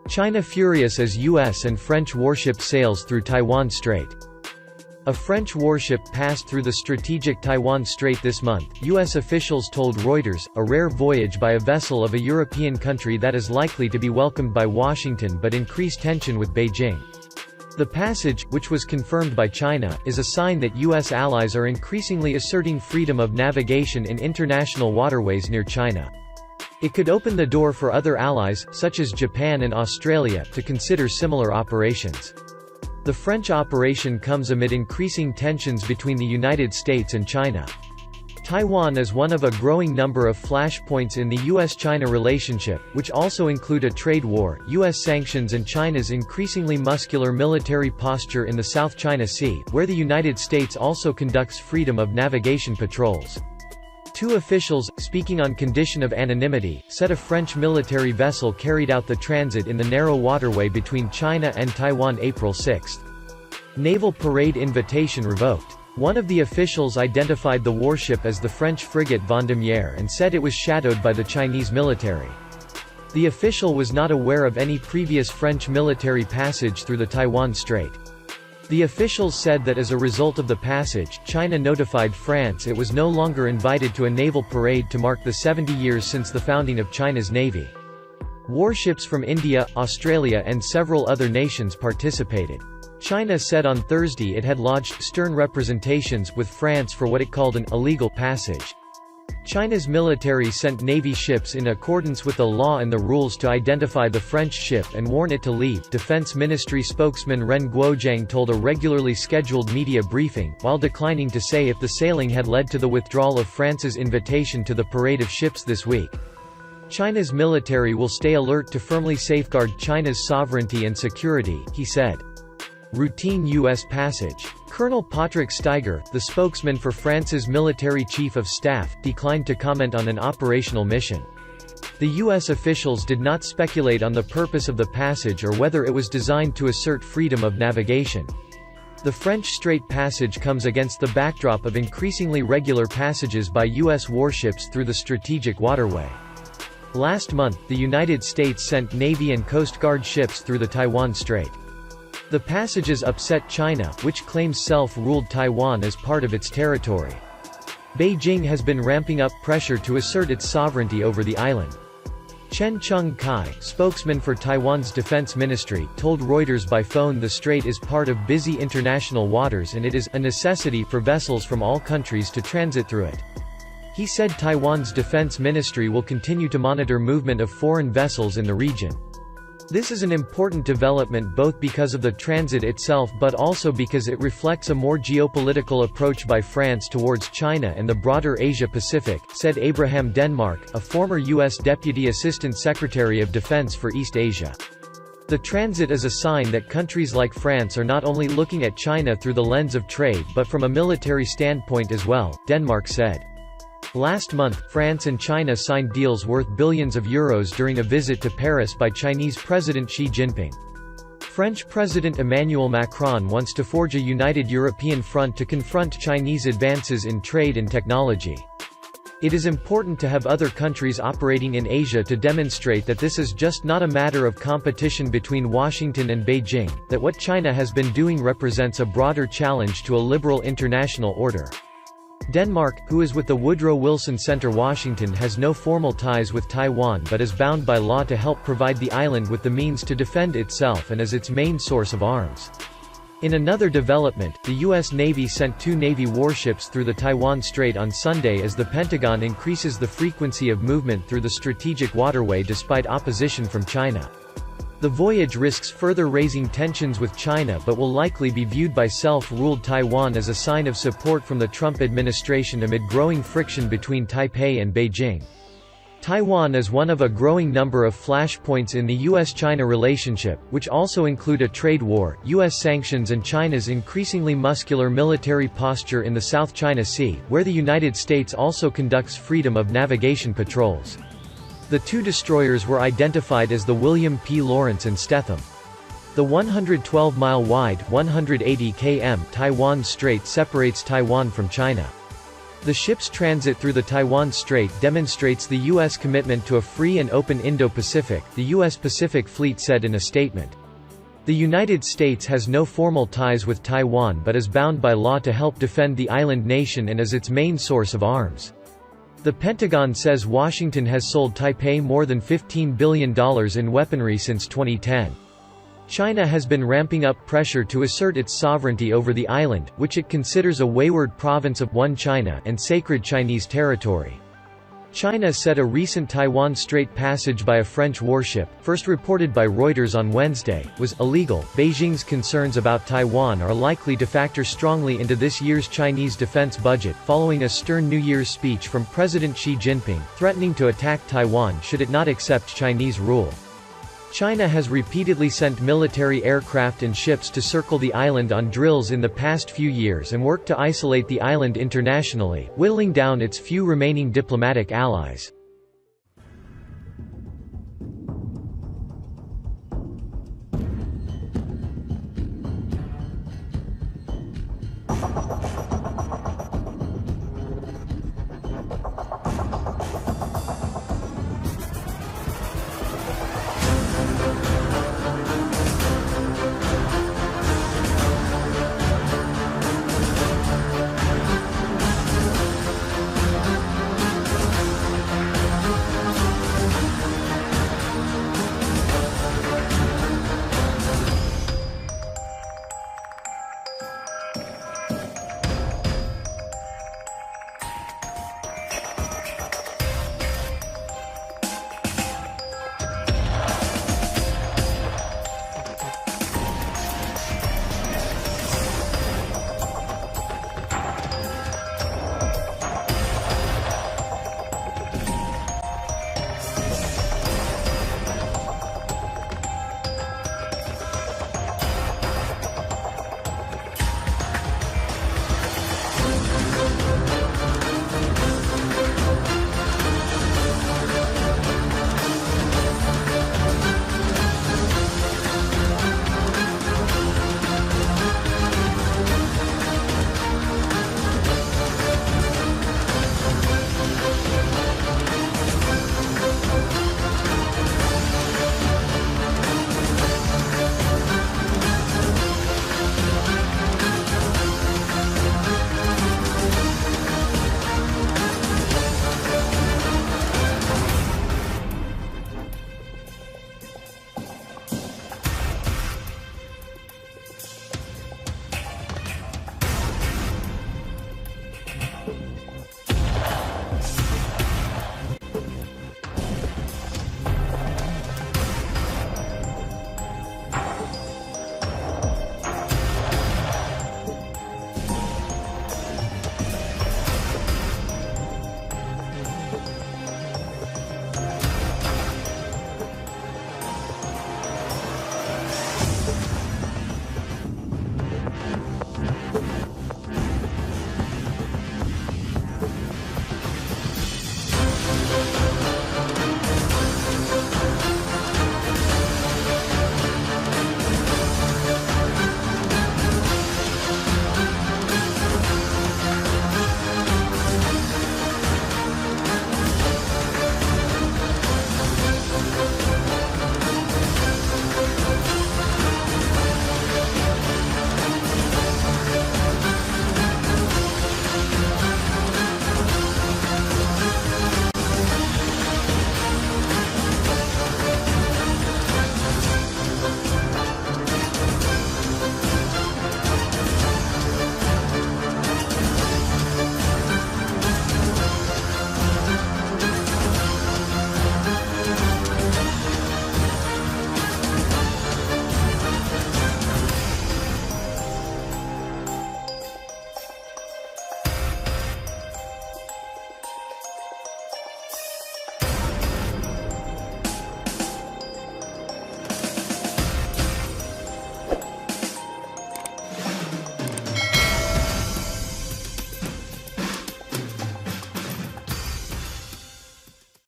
China furious as U.S. and French warship sails through Taiwan Strait. A French warship passed through the strategic Taiwan Strait this month, U.S. officials told Reuters, a rare voyage by a vessel of a European country that is likely to be welcomed by Washington but increase tension with Beijing. The passage, which was confirmed by China, is a sign that U.S. allies are increasingly asserting freedom of navigation in international waterways near China. It could open the door for other allies, such as Japan and Australia, to consider similar operations. The French operation comes amid increasing tensions between the United States and China. Taiwan is one of a growing number of flashpoints in the U.S.-China relationship, which also include a trade war, U.S. sanctions and China's increasingly muscular military posture in the South China Sea, where the United States also conducts freedom of navigation patrols. Two officials, speaking on condition of anonymity, said a French military vessel carried out the transit in the narrow waterway between China and Taiwan April 6. Naval parade invitation revoked. One of the officials identified the warship as the French frigate Vendémiaire and said it was shadowed by the Chinese military. The official was not aware of any previous French military passage through the Taiwan Strait. The officials said that as a result of the passage, China notified France it was no longer invited to a naval parade to mark the 70 years since the founding of China's navy. Warships from India, Australia and several other nations participated. China said on Thursday it had lodged stern representations with France for what it called an illegal passage. China's military sent Navy ships in accordance with the law and the rules to identify the French ship and warn it to leave, Defense Ministry spokesman Ren Guojiang told a regularly scheduled media briefing, while declining to say if the sailing had led to the withdrawal of France's invitation to the parade of ships this week. China's military will stay alert to firmly safeguard China's sovereignty and security, he said. Routine U.S. passage. Colonel Patrick Steiger, the spokesman for France's military chief of staff, declined to comment on an operational mission. The U.S. officials did not speculate on the purpose of the passage or whether it was designed to assert freedom of navigation. The French Strait passage comes against the backdrop of increasingly regular passages by U.S. warships through the strategic waterway. Last month, the United States sent Navy and Coast Guard ships through the Taiwan Strait. The passages upset China, which claims self-ruled Taiwan as part of its territory. Beijing has been ramping up pressure to assert its sovereignty over the island. Chen Chung-kai, spokesman for Taiwan's defense ministry, told Reuters by phone the strait is part of busy international waters and it is a necessity for vessels from all countries to transit through it. He said Taiwan's defense ministry will continue to monitor movement of foreign vessels in the region. This is an important development both because of the transit itself but also because it reflects a more geopolitical approach by France towards China and the broader Asia-Pacific, said Abraham Denmark, a former U.S. Deputy Assistant Secretary of Defense for East Asia. The transit is a sign that countries like France are not only looking at China through the lens of trade but from a military standpoint as well, Denmark said. Last month, France and China signed deals worth billions of euros during a visit to Paris by Chinese President Xi Jinping. French President Emmanuel Macron wants to forge a united European front to confront Chinese advances in trade and technology. It is important to have other countries operating in Asia to demonstrate that this is just not a matter of competition between Washington and Beijing, that what China has been doing represents a broader challenge to a liberal international order. Denmark, who is with the Woodrow Wilson Center Washington has no formal ties with Taiwan but is bound by law to help provide the island with the means to defend itself and as its main source of arms. In another development, the U.S. Navy sent 2 Navy warships through the Taiwan Strait on Sunday as the Pentagon increases the frequency of movement through the strategic waterway despite opposition from China. The voyage risks further raising tensions with China but will likely be viewed by self-ruled Taiwan as a sign of support from the Trump administration amid growing friction between Taipei and Beijing. Taiwan is one of a growing number of flashpoints in the U.S.-China relationship, which also include a trade war, U.S. sanctions and China's increasingly muscular military posture in the South China Sea, where the United States also conducts freedom of navigation patrols. The 2 destroyers were identified as the William P. Lawrence and Stetham. The 112-mile-wide (180 km) Taiwan Strait separates Taiwan from China. The ship's transit through the Taiwan Strait demonstrates the U.S. commitment to a free and open Indo-Pacific, the U.S. Pacific Fleet said in a statement. The United States has no formal ties with Taiwan but is bound by law to help defend the island nation and is its main source of arms. The Pentagon says Washington has sold Taipei more than $15 billion in weaponry since 2010. China has been ramping up pressure to assert its sovereignty over the island, which it considers a wayward province of one China and sacred Chinese territory. China said a recent Taiwan Strait passage by a French warship, first reported by Reuters on Wednesday, was illegal. Beijing's concerns about Taiwan are likely to factor strongly into this year's Chinese defense budget, following a stern New Year's speech from President Xi Jinping, threatening to attack Taiwan should it not accept Chinese rule. China has repeatedly sent military aircraft and ships to circle the island on drills in the past few years and work to isolate the island internationally, whittling down its few remaining diplomatic allies.